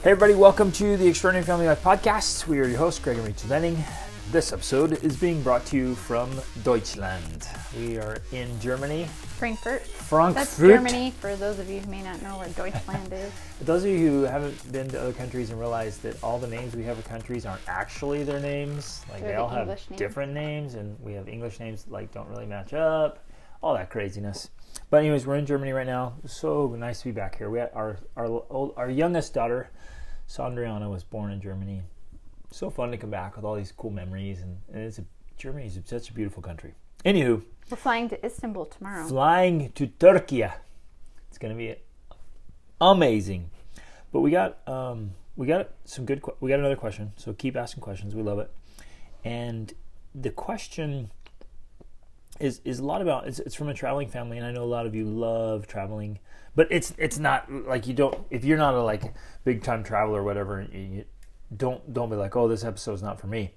Hey everybody, welcome to the Extraordinary Family Life Podcast. We are your hosts, Greg and Rachel Denning. This episode is being brought to you from Deutschland. We are in Germany. Frankfurt. That's Germany, for those of you who may not know where Deutschland is. Those of you who haven't been to other countries and realize that all the names we have of countries aren't actually their names. Like they all have different names, and we have English names like don't really match up. All that craziness. But anyways, we're in Germany right now. So nice to be back here. We had our youngest daughter, Sandriana, was born in Germany. So fun to come back with all these cool memories, and Germany is such a beautiful country. Anywho, we're flying to Istanbul tomorrow. Flying to Turkey. It's going to be amazing. But we got another question. So keep asking questions. We love it. And the question is a lot about it's from a traveling family, and I know a lot of you love traveling, but it's not like you don't, if you're not a like big time traveler or whatever, you don't be like, oh, this episode's not for me,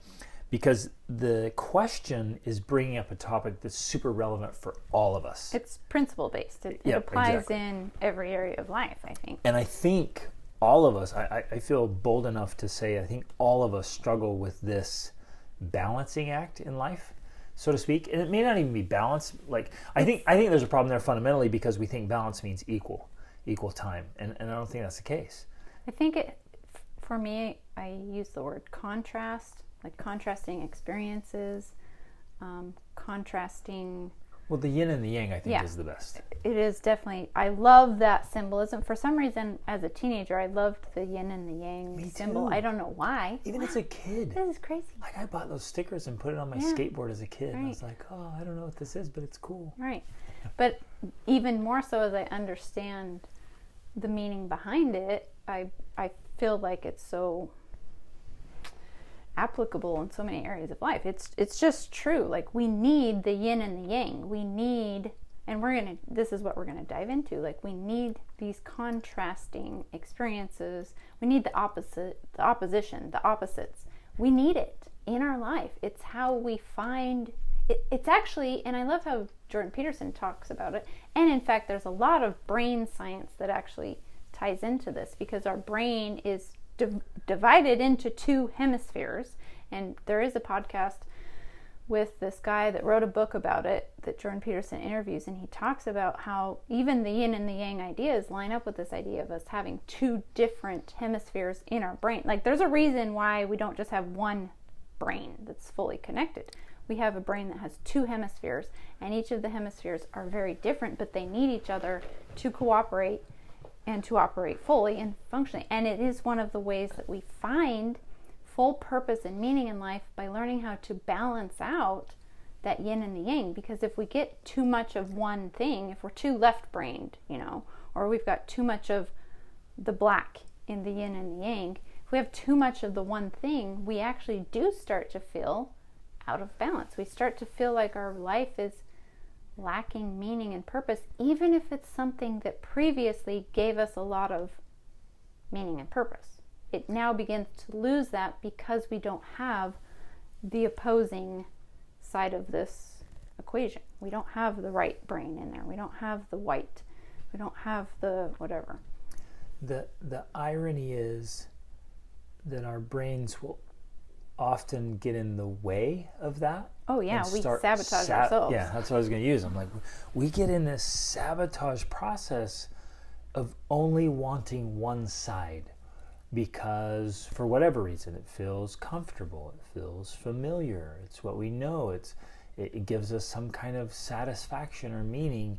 because the question is bringing up a topic that's super relevant for all of us. It's principle based. It applies in every area of life, I think. And I think all of us, I feel bold enough to say, I think all of us struggle with this balancing act in life, so to speak. And it may not even be balance. Like I think there's a problem there fundamentally because we think balance means equal time, and I don't think that's the case. I think for me, I use the word contrast, like contrasting experiences, contrasting. Well, the yin and the yang, I think, is the best. It is definitely. I love that symbolism. For some reason, as a teenager, I loved the yin and the yang symbol. I don't know why. Even as a kid. This is crazy. Like, I bought those stickers and put it on my skateboard as a kid. Right. And I was like, oh, I don't know what this is, but it's cool. Right. But even more so as I understand the meaning behind it, I feel like it's so applicable in so many areas of life. It's just true. Like, we need the yin and the yang. We need, and this is what we're gonna dive into. Like, we need these contrasting experiences. We need the opposition, the opposites. We need it in our life. It's how we find it. It's actually, and I love how Jordan Peterson talks about it. And in fact, there's a lot of brain science that actually ties into this, because our brain is divided into two hemispheres. And there is a podcast with this guy that wrote a book about it that Jordan Peterson interviews, and he talks about how even the yin and the yang ideas line up with this idea of us having two different hemispheres in our brain. Like, there's a reason why we don't just have one brain that's fully connected. We have a brain that has two hemispheres, and each of the hemispheres are very different, but they need each other to cooperate and to operate fully and functionally. And it is one of the ways that we find full purpose and meaning in life, by learning how to balance out that yin and the yang. Because if we get too much of one thing, if we're too left-brained, or we've got too much of the black in the yin and the yang, if we have too much of the one thing, we actually do start to feel out of balance. We start to feel like our life is lacking meaning and purpose, even if it's something that previously gave us a lot of meaning and purpose. It now begins to lose that because we don't have the opposing side of this equation. We don't have the right brain in there. We don't have the white. We don't have the whatever. The irony is that our brains will often get in the way of that. Oh yeah, we sabotage ourselves. Yeah, that's what I was going to use. I'm like, we get in this sabotage process of only wanting one side because for whatever reason it feels comfortable, it feels familiar, it's what we know, it gives us some kind of satisfaction or meaning.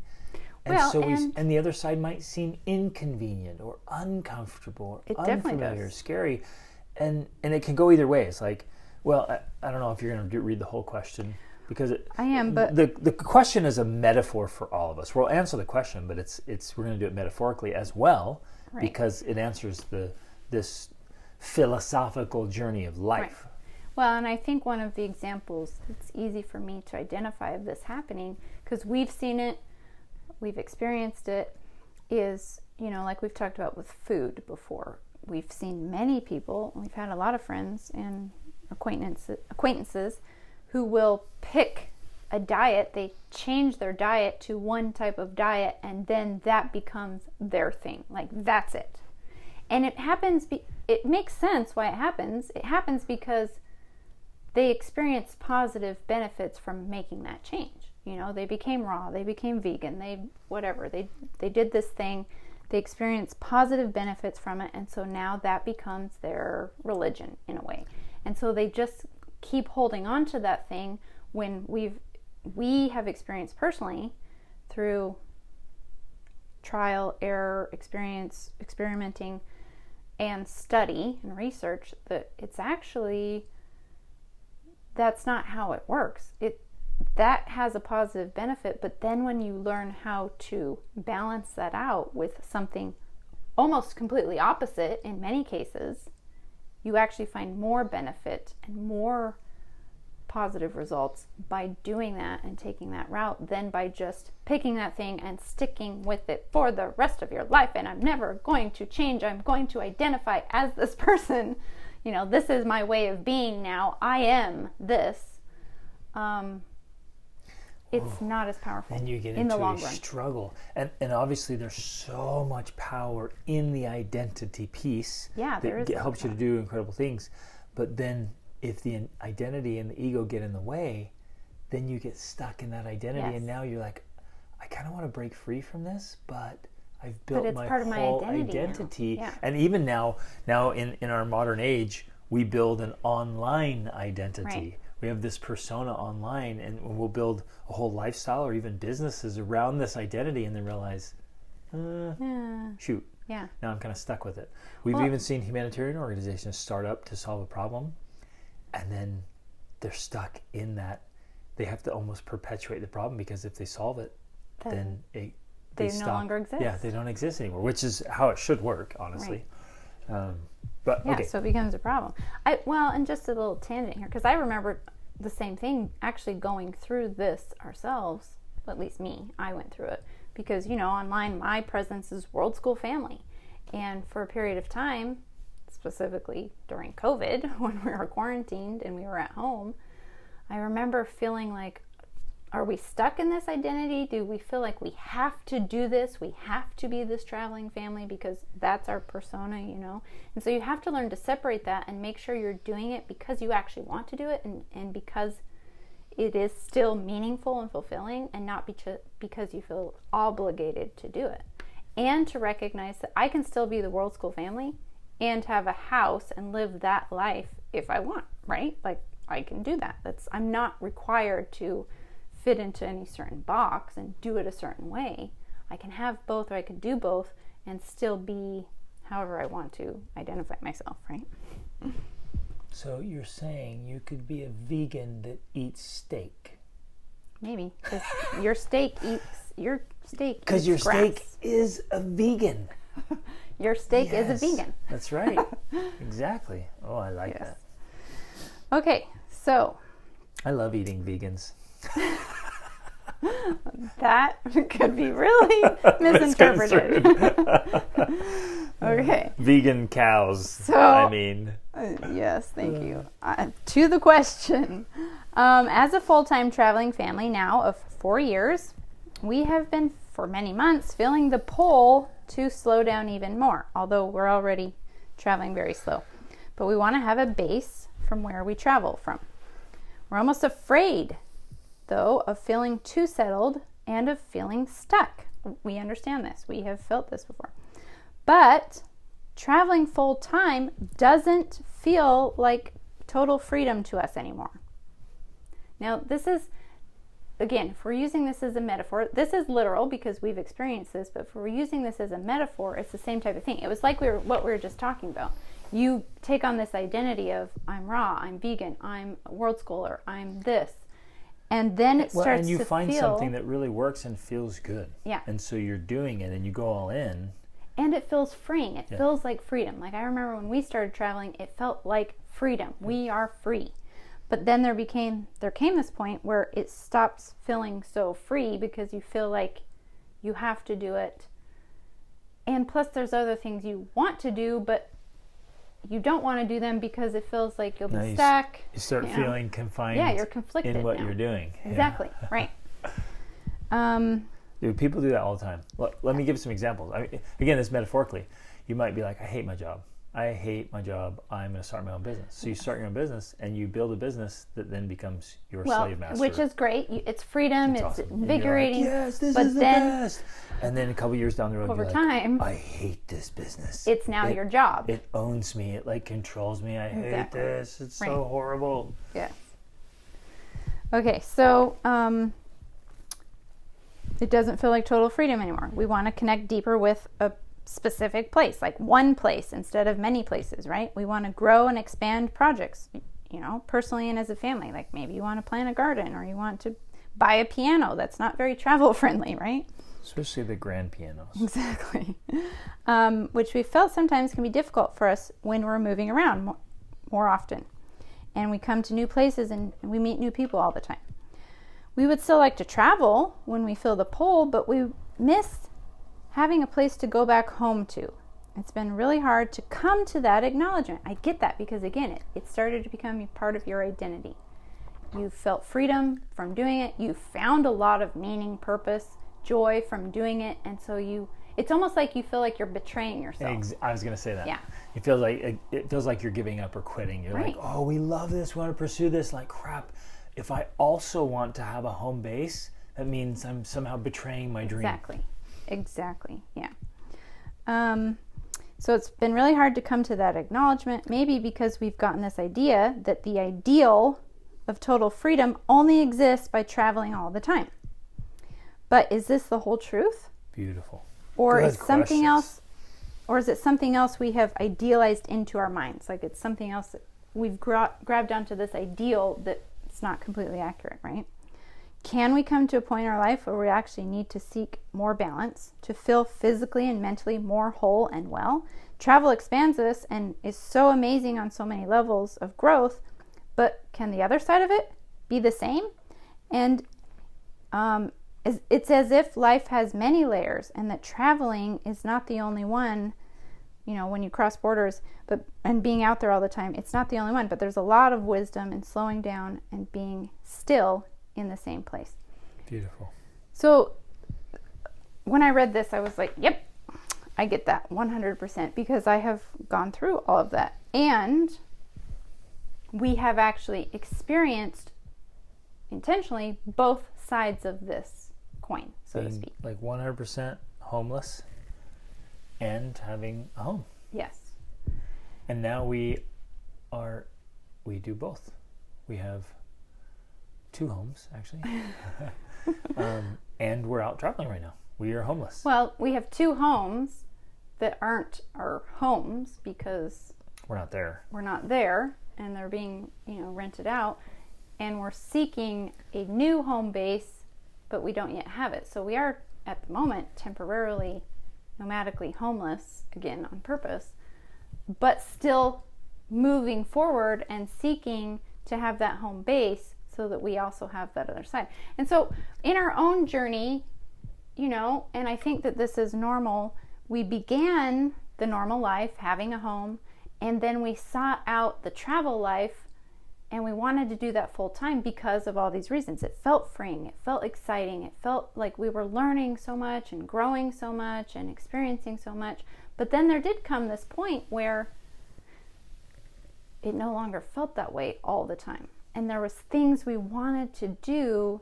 And the other side might seem inconvenient or uncomfortable or unfamiliar, or scary. And it can go either way. It's like, well, I don't know if you're going to read the whole question, because I am, but the question is a metaphor for all of us. We'll answer the question, but we're going to do it metaphorically as well, right, because it answers this philosophical journey of life. Right. Well, and I think one of the examples that's easy for me to identify of this happening, because we've seen it, we've experienced it, is, like we've talked about with food before. We've seen many people, we've had a lot of friends and acquaintances who will pick a diet, they change their diet to one type of diet, and then that becomes their thing. Like, that's it. And it happens it makes sense why it happens. It happens because they experienced positive benefits from making that change. You know, they became raw, they became vegan, they did this thing, they experienced positive benefits from it, and so now that becomes their religion in a way. And so they just keep holding on to that thing when we have experienced personally through trial, error, experimenting, and study and research that it's actually, that's not how it works. That has a positive benefit, but then when you learn how to balance that out with something almost completely opposite in many cases, you actually find more benefit and more positive results by doing that and taking that route than by just picking that thing and sticking with it for the rest of your life. And I'm never going to change. I'm going to identify as this person. You know, this is my way of being now. I am this. It's not as powerful and you get in the into long a run. struggle. And obviously there's so much power in the identity piece Yeah, there that is helps you to do incredible things. But then if the identity and the ego get in the way, then you get stuck in that identity. Yes. And now you're like, I kind of want to break free from this, but I've built my part of my whole identity now. Yeah. And even now in our modern age, we build an online identity. Right. We have this persona online, and we'll build a whole lifestyle or even businesses around this identity, and then realize, shoot, Yeah. now I'm kind of stuck with it. We've even seen humanitarian organizations start up to solve a problem, and then they're stuck in that. They have to almost perpetuate the problem, because if they solve it, then they no stop. longer exist. Yeah, they don't exist anymore, which is how it should work, honestly. Right. But Yeah, okay. so it becomes a problem. And just a little tangent here, because I remember the same thing, actually going through this ourselves. At least me, I went through it because, you know, online my presence is World School Family, and for a period of time, specifically during COVID when we were quarantined and we were at home, I remember feeling like, are we stuck in this identity? Do we feel like we have to do this? We have to be this traveling family because that's our persona, you know? And so you have to learn to separate that and make sure you're doing it because you actually want to do it and because it is still meaningful and fulfilling, and not because you feel obligated to do it. And to recognize that I can still be the World School Family and have a house and live that life if I want, right? Like, I can do that. I'm not required to fit into any certain box and do it a certain way. I can have both, or I can do both and still be however I want to identify myself, right? So you're saying you could be a vegan that eats steak? Maybe, because your steak eats Because your grass. steak is a vegan. Your steak is a vegan. That's right. Exactly. Oh, I like that. Okay, so I love eating vegans. that could be really misinterpreted. Okay. Vegan cows. So, I mean. Yes, thank you. To the question, as a full-time traveling family now of 4 years, we have been for many months feeling the pull to slow down even more, although we're already traveling very slow. But we want to have a base from where we travel from. We're almost afraid, though, of feeling too settled and of feeling stuck. We understand this. We have felt this before. But traveling full time doesn't feel like total freedom to us anymore. Now, this is, again, if we're using this as a metaphor, this is literal because we've experienced this, but if we're using this as a metaphor, it's the same type of thing. It was like what we were just talking about. You take on this identity of, I'm raw, I'm vegan, I'm world schooler, I'm this. And then it starts to feel... And you find something that really works and feels good. Yeah. And so you're doing it and you go all in. And it feels freeing. It feels like freedom. Like I remember when we started traveling, it felt like freedom. We are free. But then there came this point where it stops feeling so free because you feel like you have to do it. And plus there's other things you want to do, but you don't want to do them because it feels like you'll be stuck. You start feeling confined. Yeah, you're conflicted in what now. you're doing. Exactly, right. Dude, people do that all the time. Let me give some examples. Again, this metaphorically. You might be like, I hate my job. I hate my job. I'm going to start my own business. So you start your own business and you build a business that then becomes your slave master. Which is great. It's freedom. It's awesome. invigorating. Like, yes, this is the best. And then a couple years down the road, over you're time, like, I hate this business. It's now your job. It owns me. It like controls me. I hate this. It's so horrible. Yes. Okay, so it doesn't feel like total freedom anymore. We want to connect deeper with a specific place, like one place instead of many places, right? We want to grow and expand projects, personally and as a family. Like maybe you want to plant a garden or you want to buy a piano that's not very travel friendly, right? Especially the grand pianos. Exactly. Which we felt sometimes can be difficult for us when we're moving around more often. And we come to new places and we meet new people all the time. We would still like to travel when we feel the pull, but we miss having a place to go back home to. It's been really hard to come to that acknowledgement. I get that because, again, it started to become part of your identity. You felt freedom from doing it. You found a lot of meaning, purpose, joy from doing it. And so it's almost like you feel like you're betraying yourself. I was going to say that. Yeah. It feels like you're giving up or quitting. You're like, oh, we love this. We want to pursue this. Like, crap. If I also want to have a home base, that means I'm somehow betraying my dream. Exactly. Yeah. So it's been really hard to come to that acknowledgement, maybe because we've gotten this idea that the ideal of total freedom only exists by traveling all the time. But is this the whole truth? Beautiful. Or is something else, or is it something else we have idealized into our minds? Like it's something else that we've grabbed onto this ideal that it's not completely accurate, right? Can we come to a point in our life where we actually need to seek more balance to feel physically and mentally more whole and well? Travel expands us and is so amazing on so many levels of growth, but can the other side of it be the same? And it's as if life has many layers and that traveling is not the only one. When you cross borders and being out there all the time, it's not the only one, but there's a lot of wisdom in slowing down and being still in the same place. Beautiful. So when I read this, I was like, yep, I get that 100% because I have gone through all of that. And we have actually experienced intentionally both sides of this coin, so to speak. Like 100% homeless and having a home. Yes. And now we do both. We have 2 homes, actually. And we're out traveling right now. We are homeless. Well, we have 2 homes that aren't our homes because we're not there. And they're being, rented out. And we're seeking a new home base, but we don't yet have it. So we are, at the moment, temporarily, nomadically homeless, again, on purpose, but still moving forward and seeking to have that home base so that we also have that other side. And so in our own journey, and I think that this is normal, we began the normal life, having a home, and then we sought out the travel life, and we wanted to do that full time because of all these reasons. It felt freeing, it felt exciting, it felt like we were learning so much and growing so much and experiencing so much. But then there did come this point where it no longer felt that way all the time. And there was things we wanted to do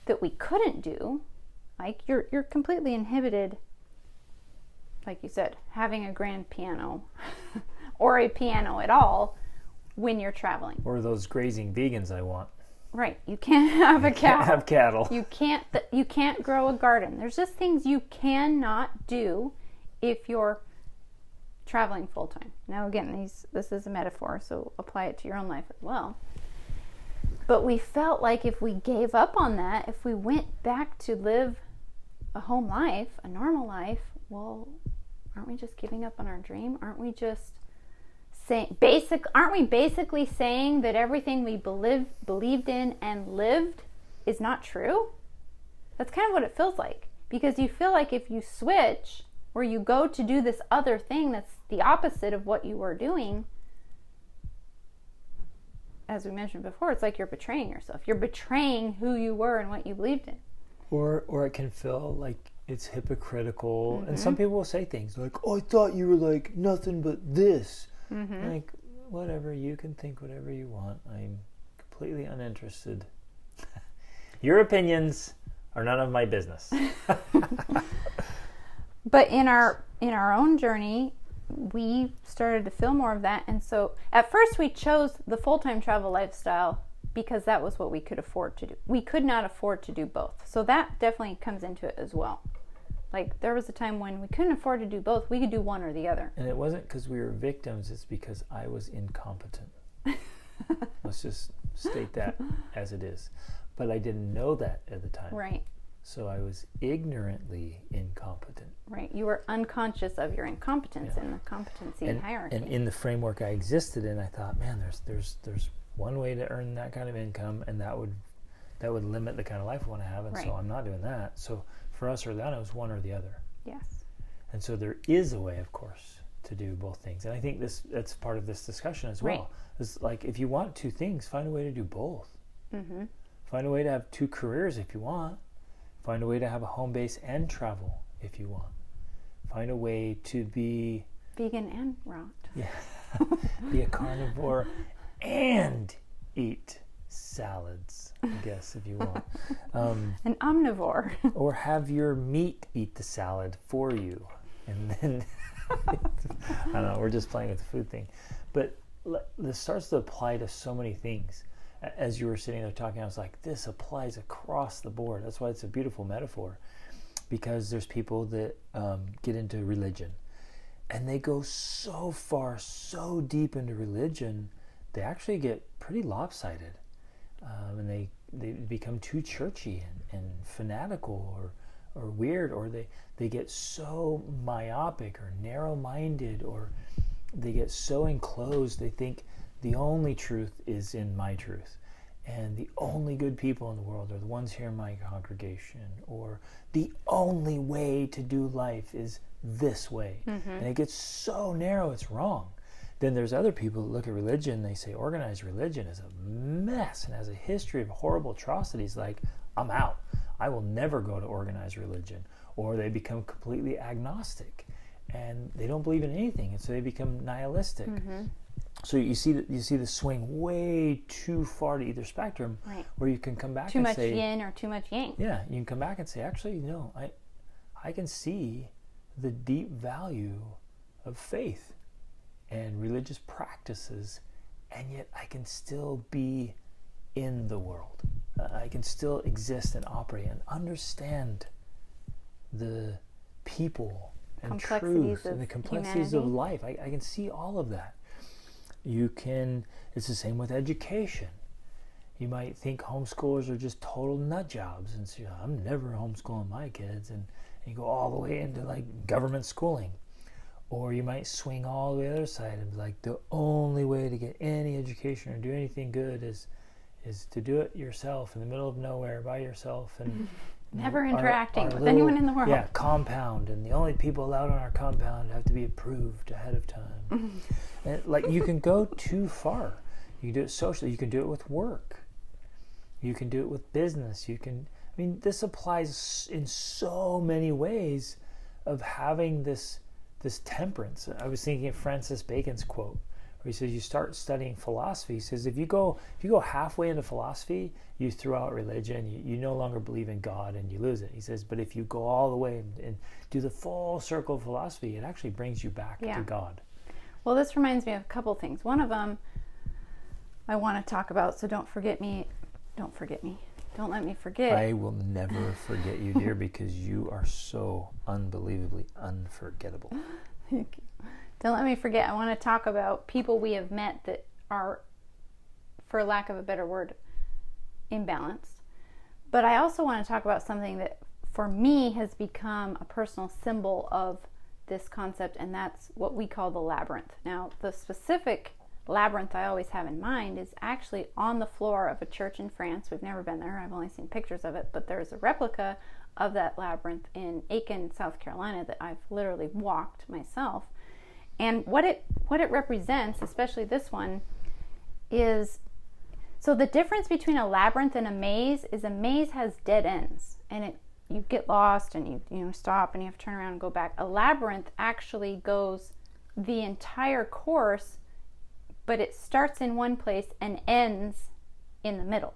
that we couldn't do. Like you're completely inhibited, like you said, having a grand piano or a piano at all when you're traveling. Or those grazing vegans I want. Right. You can't have a cow. Can't have cattle. You can't grow a garden. There's just things you cannot do if you're traveling full time. Now again, this is a metaphor, so apply it to your own life as well. But we felt like if we gave up on that, if we went back to live a home life, a normal life, well, aren't we just giving up on our dream? Aren't we just aren't we basically saying that everything we believed in and lived is not true? That's kind of what it feels like. Because you feel like if you switch or you go to do this other thing that's the opposite of what you were doing, as we mentioned before, it's like you're betraying yourself. You're betraying who you were and what you believed in. Or it can feel like it's hypocritical. Mm-hmm. And some people will say things like, oh, I thought you were like nothing but this. Like, whatever, you can think whatever you want. I'm completely uninterested. Your opinions are none of my business. But in our own journey, we started to feel more of that. And so at first we chose the full-time travel lifestyle because that was what we could afford to do. We could not afford to do both. So that definitely comes into it as well. Like, there was a time when we couldn't afford to do both. We could do one or the other. And it wasn't because we were victims, it's because I was incompetent. Let's just state that as it is. But I didn't know that at the time. Right. So I was ignorantly incompetent. Right. You were unconscious of your incompetence in the competency hierarchy. And in the framework I existed in, I thought, man, there's one way to earn that kind of income, and that would limit the kind of life I want to have, and so I'm not doing that. So for us early on, it was one or the other. Yes. And so there is a way, of course, to do both things. And I think that's part of this discussion as well. Right. It's like, if you want two things, find a way to do both. Mm-hmm. Find a way to have two careers if you want. Find a way to have a home base and travel if you want. Find a way to be vegan and rot. Yeah. Be a carnivore and eat salads, I guess, if you want. An omnivore. Or have your meat eat the salad for you. And then, I don't know, we're just playing with the food thing. But this starts to apply to so many things. As you were sitting there talking, I was like, this applies across the board. That's why it's a beautiful metaphor. Because there's people that get into religion. And they go so far, so deep into religion, they actually get pretty lopsided. And they become too churchy and fanatical or weird, or they get so myopic or narrow-minded, or they get so enclosed, they think the only truth is in my truth. And the only good people in the world are the ones here in my congregation, or the only way to do life is this way. Mm-hmm. And it gets so narrow, it's wrong. Then there's other people that look at religion, they say organized religion is a mess and has a history of horrible atrocities, like, I'm out. I will never go to organized religion. Or they become completely agnostic and they don't believe in anything, and so they become nihilistic. Mm-hmm. So you see the swing way too far to either spectrum, right, where you can come back and say... Too much yin or too much yang. Yeah, you can come back and say, actually, no, I can see the deep value of faith and religious practices, and yet I can still be in the world. I can still exist and operate and understand the people and truth and the complexities of life. I can see all of that. It's the same with education. You might think homeschoolers are just total nut jobs and say, I'm never homeschooling my kids, and you go all the way into like government schooling. Or you might swing all the other side and be like, the only way to get any education or do anything good is to do it yourself in the middle of nowhere by yourself and never interacting with anyone in the world. Yeah, compound, and the only people allowed on our compound have to be approved ahead of time. And like, you can go too far. You can do it socially. You can do it with work. You can do it with business. This applies in so many ways of having this temperance. I was thinking of Francis Bacon's quote, where he says, you start studying philosophy. He says, if you go halfway into philosophy, you throw out religion, you no longer believe in God, and you lose it. He says, but if you go all the way and do the full circle of philosophy, it actually brings you back to God. Well, this reminds me of a couple things. One of them I want to talk about, so don't forget me. Don't forget me. Don't let me forget. I will never forget you, dear, because you are so unbelievably unforgettable. Thank you. Don't let me forget. I want to talk about people we have met that are, for lack of a better word, imbalanced. But I also want to talk about something that, for me, has become a personal symbol of this concept, and that's what we call the labyrinth. Now, the specific labyrinth I always have in mind is actually on the floor of a church in France. We've never been there. I've only seen pictures of it, but there's a replica of that labyrinth in Aiken, South Carolina, that I've literally walked myself. And what it represents, especially this one, is, so the difference between a labyrinth and a maze is a maze has dead ends, and you get lost and you stop and you have to turn around and go back. A labyrinth actually goes the entire course but it starts in one place and ends in the middle.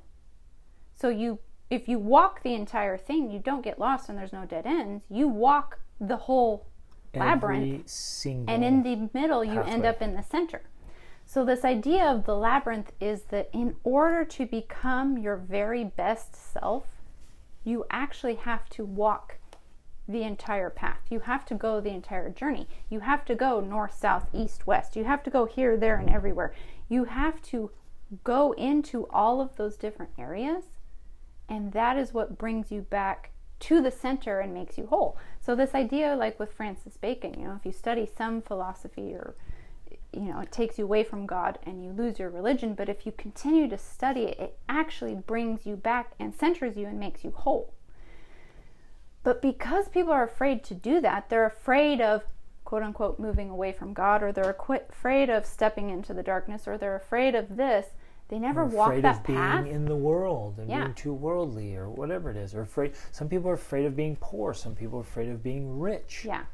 So if you walk the entire thing, you don't get lost and there's no dead ends. You walk the whole labyrinth, and in the middle you end up in the center. So this idea of the labyrinth is that in order to become your very best self, you actually have to walk the entire path. You have to go the entire journey. You have to go north, south, east, west. You have to go here, there, and everywhere. You have to go into all of those different areas, and that is what brings you back to the center and makes you whole. So this idea, like with Francis Bacon, if you study some philosophy, or it takes you away from God and you lose your religion, but if you continue to study it, it actually brings you back and centers you and makes you whole. But because people are afraid to do that, they're afraid of, quote unquote, moving away from God, or they're afraid of stepping into the darkness, or they're afraid of this. They never walk that path. Afraid of being in the world and being too worldly, or whatever it is. Or afraid. Some people are afraid of being poor. Some people are afraid of being rich. Yeah.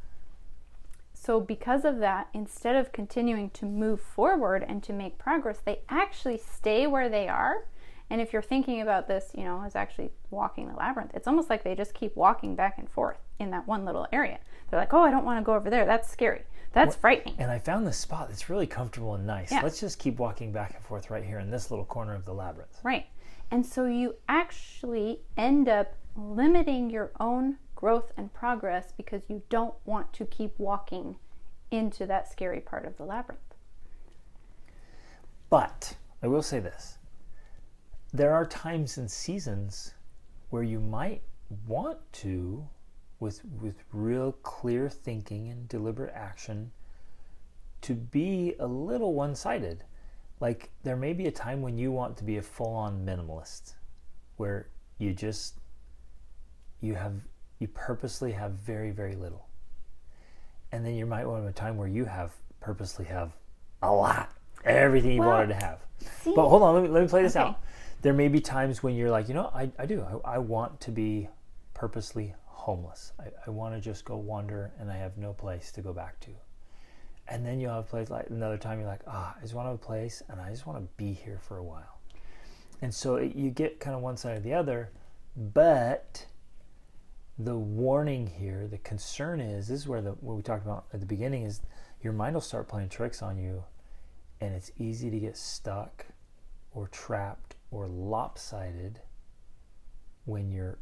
So because of that, instead of continuing to move forward and to make progress, they actually stay where they are. And if you're thinking about this, as actually walking the labyrinth, it's almost like they just keep walking back and forth in that one little area. They're like, oh, I don't want to go over there. That's scary. That's frightening. And I found this spot that's really comfortable and nice. Yeah. Let's just keep walking back and forth right here in this little corner of the labyrinth. Right. And so you actually end up limiting your own growth and progress because you don't want to keep walking into that scary part of the labyrinth. But I will say this. There are times and seasons where you might want to, with real clear thinking and deliberate action, to be a little one-sided. Like there may be a time when you want to be a full-on minimalist, where you purposely have very, very little. And then you might want a time where you purposely have a lot, everything you wanted to have. See? But hold on, let me play this out. There may be times when you're like, I want to be purposely homeless. I want to just go wander and I have no place to go back to. And then you'll have a place, like another time you're like, I just want to have a place and I just want to be here for a while. And so you get kind of one side or the other, but the warning here, the concern is, this is where what we talked about at the beginning, is your mind will start playing tricks on you, and it's easy to get stuck or trapped or lopsided when you're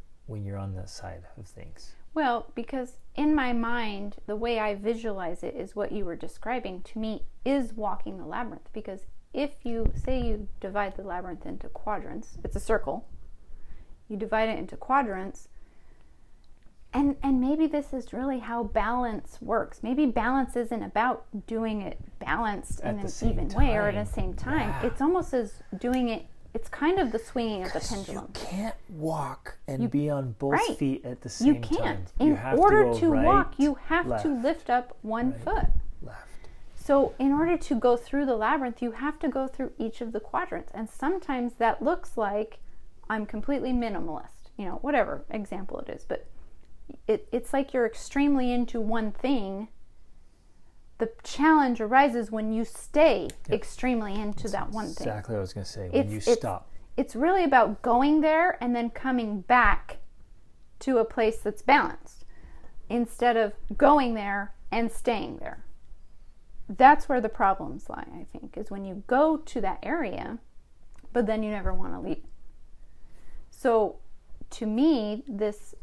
on that side of things. Well, because in my mind, the way I visualize it is what you were describing to me is walking the labyrinth. Because if you divide the labyrinth into quadrants, it's a circle, you divide it into quadrants, and maybe this is really how balance works. Maybe balance isn't about doing it balanced in an even way or at the same time. Yeah. It's almost as doing it, it's kind of the swinging of the pendulum. You can't walk and be on both feet at the same time. You can't. In order to walk, you have to lift up one foot. Left. So in order to go through the labyrinth, you have to go through each of the quadrants. And sometimes that looks like I'm completely minimalist, whatever example it is. But it's like you're extremely into one thing. The challenge arises when you stay extremely into that one thing. Exactly what I was going to say. When you stop. It's really about going there and then coming back to a place that's balanced instead of going there and staying there. That's where the problems lie, I think, is when you go to that area, but then you never want to leave. So to me, this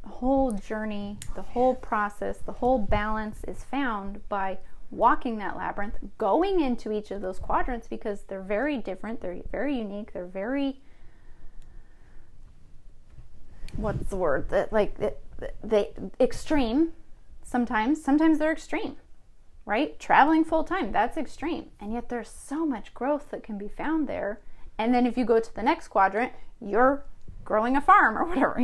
whole journey, the whole process, the whole balance is found by walking that labyrinth, going into each of those quadrants, because they're very different, they're very unique, they're very, what's the word, they extreme. Sometimes they're extreme, right? Traveling full time, that's extreme, and yet there's so much growth that can be found there. And then if you go to the next quadrant, you're growing a farm or whatever,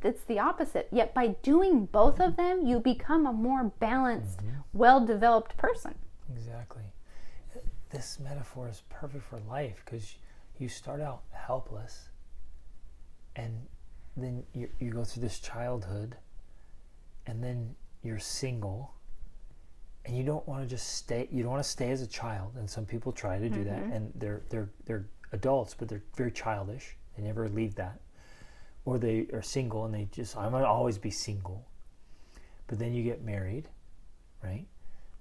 it's the opposite. Yet by doing both of them, you become a more balanced, well-developed person. Exactly. This metaphor is perfect for life, because you start out helpless, and then you go through this childhood, and then you're single, and you don't want to just stay. You don't want to stay as a child. And some people try to do that, and they're adults, but they're very childish. They never leave that. Or they are single, and I'm going to always be single. But then you get married, right?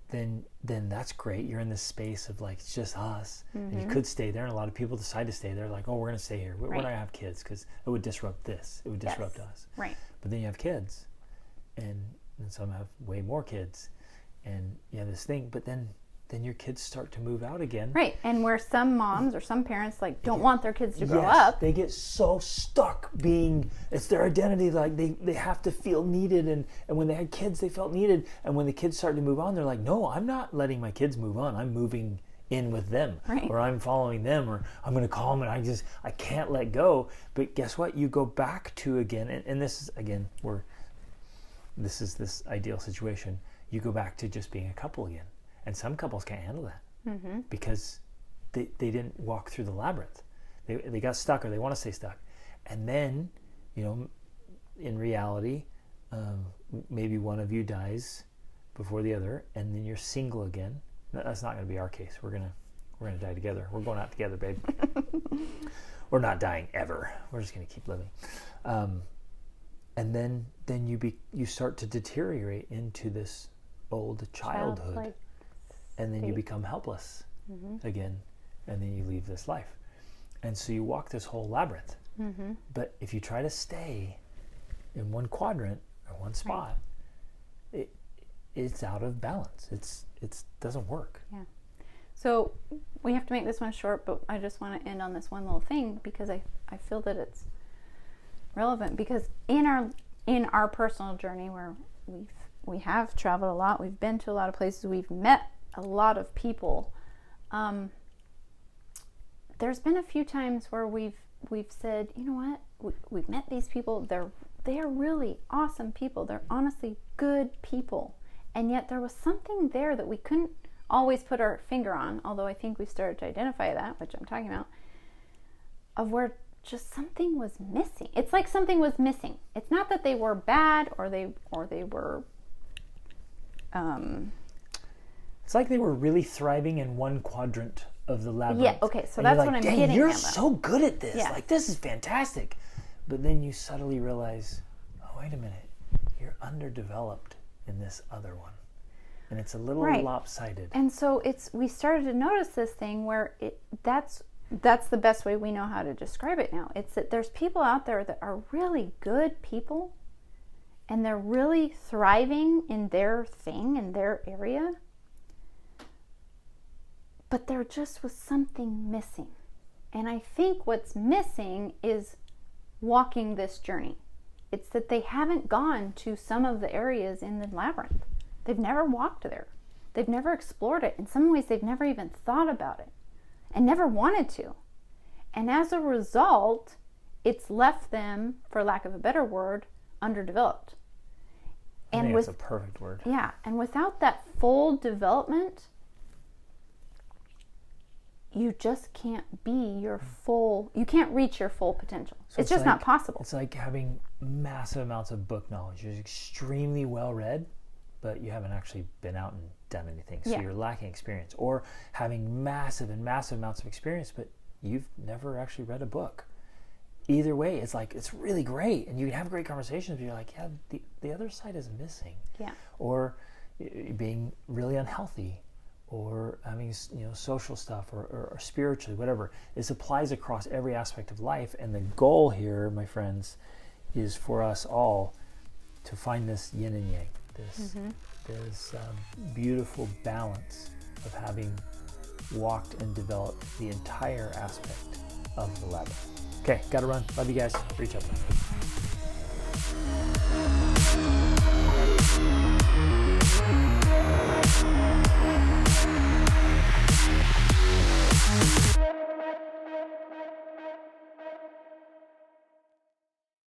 Then that's great. You're in this space of like, it's just us. And you could stay there, and a lot of people decide to stay there. Like, oh, we're going to stay here. We're not going to have kids because it would disrupt this. It would disrupt us. Right. But then you have kids, and some have way more kids. And you have this thing, but then your kids start to move out again. Right. And where some moms or some parents like don't want their kids to grow up. They get so stuck it's their identity, like they have to feel needed, and when they had kids they felt needed, and when the kids started to move on, they're like, no, I'm not letting my kids move on. I'm moving in with them. Right. Or I'm following them, or I'm going to call them, and I can't let go. But guess what? You go back to again, and this is again this is this ideal situation. You go back to just being a couple again. And some couples can't handle that because they didn't walk through the labyrinth. They got stuck, or they want to stay stuck. And then, in reality, maybe one of you dies before the other, and then you're single again. That's not going to be our case. We're gonna die together. We're going out together, babe. We're not dying ever. We're just going to keep living. And then you start to deteriorate into this old childhood. Childlike. And then you become helpless again, and then you leave this life. And so you walk this whole labyrinth. But if you try to stay in one quadrant or one spot, it's out of balance. It doesn't work. Yeah. So we have to make this one short, but I just want to end on this one little thing because I feel that it's relevant, because in our personal journey where we have traveled a lot, we've been to a lot of places, we've met a lot of people. There's been a few times where we've said, you know what, we've met these people. They are really awesome people. They're honestly good people, and yet there was something there that we couldn't always put our finger on. Although I think we started to identify that, which I'm talking about, of where just something was missing. It's like something was missing. It's not that they were bad or they were. It's like they were really thriving in one quadrant of the labyrinth. Yeah, okay, so that's what I'm getting at. You're so good at this. Yeah. Like, this is fantastic. But then you subtly realize, oh, wait a minute. You're underdeveloped in this other one. And it's a little lopsided. And so we started to notice this thing where that's the best way we know how to describe it now. It's that there's people out there that are really good people, and they're really thriving in their thing, in their area. But there just was something missing. And I think what's missing is walking this journey. It's that they haven't gone to some of the areas in the labyrinth. They've never walked there. They've never explored it. In some ways, they've never even thought about it and never wanted to. And as a result, it's left them, for lack of a better word, underdeveloped. I think that's a perfect word. Yeah. And without that full development, you just can't be you can't reach your full potential. So it's just not possible. It's like having massive amounts of book knowledge. You're extremely well read, but you haven't actually been out and done anything. So you're lacking experience. Or having massive amounts of experience, but you've never actually read a book. Either way, it's like, it's really great. And you have great conversations, but you're like, yeah, the other side is missing. Yeah. Or being really unhealthy, or having social stuff, or spiritually, whatever. This applies across every aspect of life. And the goal here, my friends, is for us all to find this yin and yang, this beautiful balance of having walked and developed the entire aspect of the labyrinth. Okay, gotta run. Love you guys. Reach out.